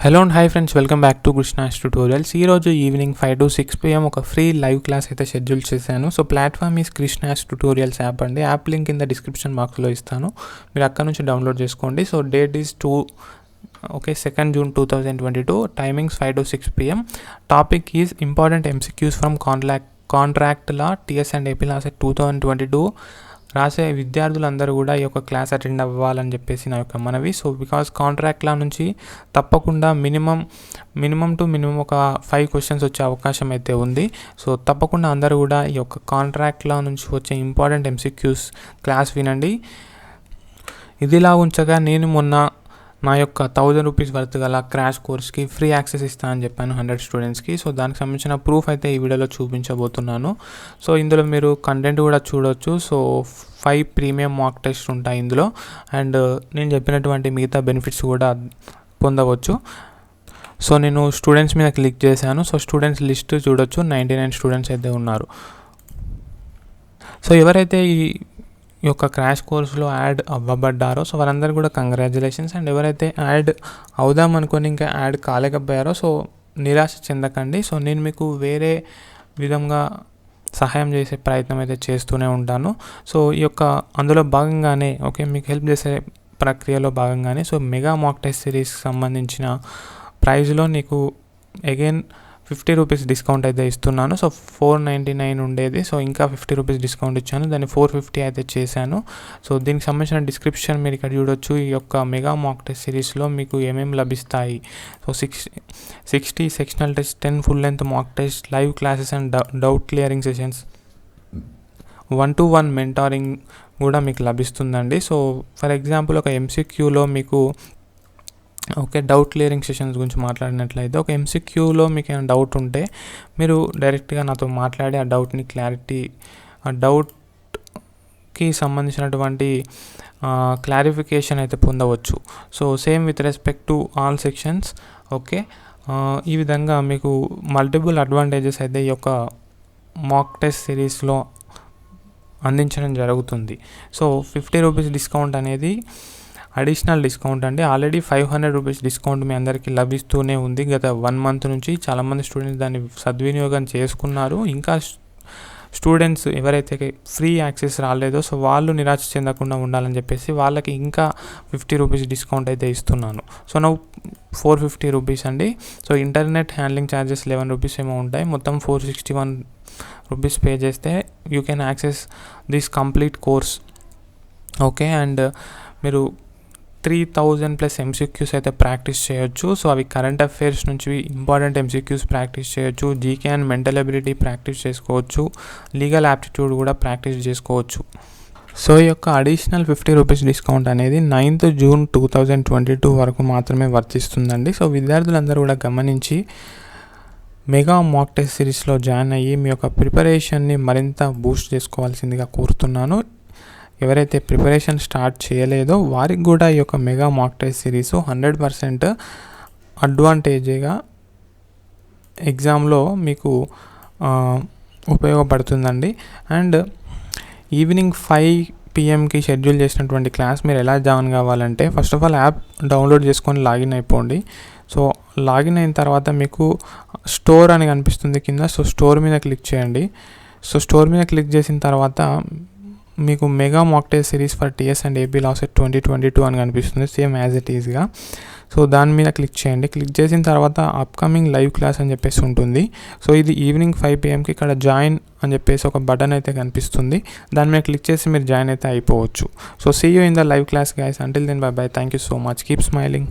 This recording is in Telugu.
Hello and hi friends, welcome back to Krishna'S tutorials. ఈరోజు ఈవినింగ్ 5 to 6 PM ఒక ఫ్రీ లైవ్ క్లాస్ అయితే షెడ్యూల్ చేశాను. So platform is Krishna'S tutorials app అండి. యాప్ లింక్ కింద డిస్క్రిప్షన్ బాక్స్లో ఇస్తాను, మీరు అక్కడ నుంచి డౌన్లోడ్ చేసుకోండి. So date is 2nd June 2022, timings 5 to 6 PM. Topic is important MCQs from contract law TS and AP LAWCET 2022 రాసే విద్యార్థులందరూ కూడా ఈ యొక్క క్లాస్ అటెండ్ అవ్వాలని చెప్పేసి నా యొక్క మనవి. సో బికాస్ కాంట్రాక్ట్ లా నుంచి తప్పకుండా మినిమం ఒక 5 క్వశ్చన్స్ వచ్చే అవకాశం అయితే ఉంది. సో తప్పకుండా అందరూ కూడా ఈ యొక్క కాంట్రాక్ట్ లా నుంచి వచ్చే ఇంపార్టెంట్ MCQs క్లాస్ వినండి. ఇదిలా ఉంచగా నేను మొన్న నా యొక్క 1000 రూపీస్ వర్త్ గల క్రాష్ కోర్స్కి ఫ్రీ యాక్సెస్ ఇస్తానని చెప్పాను 100 స్టూడెంట్స్కి. సో దానికి సంబంధించిన ప్రూఫ్ అయితే ఈ వీడియోలో చూపించబోతున్నాను. సో ఇందులో మీరు కంటెంట్ కూడా చూడొచ్చు. సో 5 ప్రీమియం మాక్ టెస్ట్ ఉంటాయి ఇందులో, అండ్ నేను చెప్పినటువంటి మిగతా బెనిఫిట్స్ కూడా పొందవచ్చు. సో నేను స్టూడెంట్స్ మీద క్లిక్ చేశాను. సో స్టూడెంట్స్ లిస్ట్ చూడొచ్చు, 99 స్టూడెంట్స్ అయితే ఉన్నారు. సో ఎవరైతే ఈ యొక్క క్రాష్ కోర్సులో యాడ్ అవ్వబడ్డారో సో వారందరూ కూడా కంగ్రాచులేషన్స్. అండ్ ఎవరైతే యాడ్ అవుదాం అనుకొని ఇంకా యాడ్ కాలేకపోయారో సో నిరాశ చెందకండి. సో నేను మీకు వేరే విధంగా సహాయం చేసే ప్రయత్నం అయితే చేస్తూనే ఉంటాను. సో ఈ యొక్క అందులో భాగంగానే మీకు హెల్ప్ చేసే ప్రక్రియలో భాగంగానే సో మెగా మాక్ టెస్ట్ సిరీస్కి సంబంధించిన ప్రైజ్లో నీకు అగైన్ 50 రూపీస్ డిస్కౌంట్ అయితే ఇస్తున్నాను. సో 499 ఉండేది, సో ఇంకా 50 రూపీస్ డిస్కౌంట్ ఇచ్చాను, దాన్ని 450 అయితే చేశాను. సో దీనికి సంబంధించిన డిస్క్రిప్షన్ మీరు ఇక్కడ చూడొచ్చు. ఈ యొక్క మెగా మాక్ టెస్ట్ సిరీస్లో మీకు ఏమేమి లభిస్తాయి. So 60 sectional test, 10 full length mock test, live classes and doubt clearing sessions, 1-to-1 mentoring కూడా మీకు లభిస్తుందండి. సో ఫర్ ఎగ్జాంపుల్ ఒక MCQలో మీకు డౌట్ క్లియరింగ్ సెషన్స్ గురించి మాట్లాడినట్లయితే ఒక MCQలో మీకు ఏమైనా డౌట్ ఉంటే మీరు డైరెక్ట్గా నాతో మాట్లాడి ఆ డౌట్ని ఆ డౌట్కి సంబంధించినటువంటి క్లారిఫికేషన్ అయితే పొందవచ్చు. So same with respect to all sections. ఈ విధంగా మీకు మల్టిపుల్ అడ్వాంటేజెస్ అయితే ఈ యొక్క మాక్ టెస్ట్ సిరీస్లో అందించడం జరుగుతుంది. సో 50 రూపీస్ డిస్కౌంట్ అనేది అడిషనల్ డిస్కౌంట్ అండి. ఆల్రెడీ 500 రూపీస్ డిస్కౌంట్ మీ అందరికీ లభిస్తూనే ఉంది గత 1 month నుంచి. చాలామంది స్టూడెంట్స్ దాన్ని సద్వినియోగం చేసుకున్నారు. ఇంకా స్టూడెంట్స్ ఎవరైతే ఫ్రీ యాక్సెస్ రాలేదో సో వాళ్ళు నిరాశ చెందకుండా ఉండాలని చెప్పేసి వాళ్ళకి ఇంకా 50 రూపీస్ డిస్కౌంట్ అయితే ఇస్తున్నాను. సో నా 450 రూపీస్ అండి. So internet handling charges 11 rupees ఏమో ఉంటాయి. మొత్తం 461 రూపీస్ పే చేస్తే you can access this complete course. And మీరు 3000+ MCQs అయితే ప్రాక్టీస్ చేయొచ్చు. సో అవి కరెంట్ అఫైర్స్ నుంచి ఇంపార్టెంట్ MCQs ప్రాక్టీస్ చేయొచ్చు, GK and mental ability practice చేసుకోవచ్చు, లీగల్ యాప్టిట్యూడ్ కూడా ప్రాక్టీస్ చేసుకోవచ్చు. సో ఈ యొక్క అడిషనల్ 50 రూపీస్ డిస్కౌంట్ అనేది 9th June 2022 వరకు మాత్రమే వర్తిస్తుందండి. సో విద్యార్థులందరూ కూడా గమనించి మెగా మాక్ టెస్ట్ సిరీస్లో జాయిన్ అయ్యి మీ యొక్క ప్రిపరేషన్ని మరింత బూస్ట్ చేసుకోవాల్సిందిగా కోరుతున్నాను. ఎవరైతే ప్రిపరేషన్ స్టార్ట్ చేయలేదో వారికి కూడా ఈ యొక్క మెగా మాక్ టెస్ట్ సిరీస్ 100% అడ్వాంటేజ్గా ఎగ్జామ్లో మీకు ఉపయోగపడుతుందండి. అండ్ ఈవినింగ్ 5 PMకి షెడ్యూల్ చేసినటువంటి క్లాస్ మీరు ఎలా జాయిన్ కావాలంటే first of all app download చేసుకొని లాగిన్ అయిపోండి. సో లాగిన్ అయిన తర్వాత మీకు స్టోర్ అని కనిపిస్తుంది కింద. సో స్టోర్ మీద క్లిక్ చేయండి. సో స్టోర్ మీద క్లిక్ చేసిన తర్వాత మీకు mega mock test series for TS and AP LAWCET 2022 అని కనిపిస్తుంది, సేమ్ యాజ్ ఇట్ ఈస్గా. సో దాని మీద క్లిక్ చేయండి. క్లిక్ చేసిన తర్వాత అప్కమింగ్ లైవ్ క్లాస్ అని చెప్పేసి ఉంటుంది. సో ఇది ఈవినింగ్ 5 PMకి ఇక్కడ జాయిన్ అని చెప్పేసి ఒక బటన్ అయితే కనిపిస్తుంది, దాని మీద క్లిక్ చేసి మీరు జాయిన్ అయితే అయిపోవచ్చు. So see you in the live class guys. Until then bye bye. Thank you so much. Keep smiling.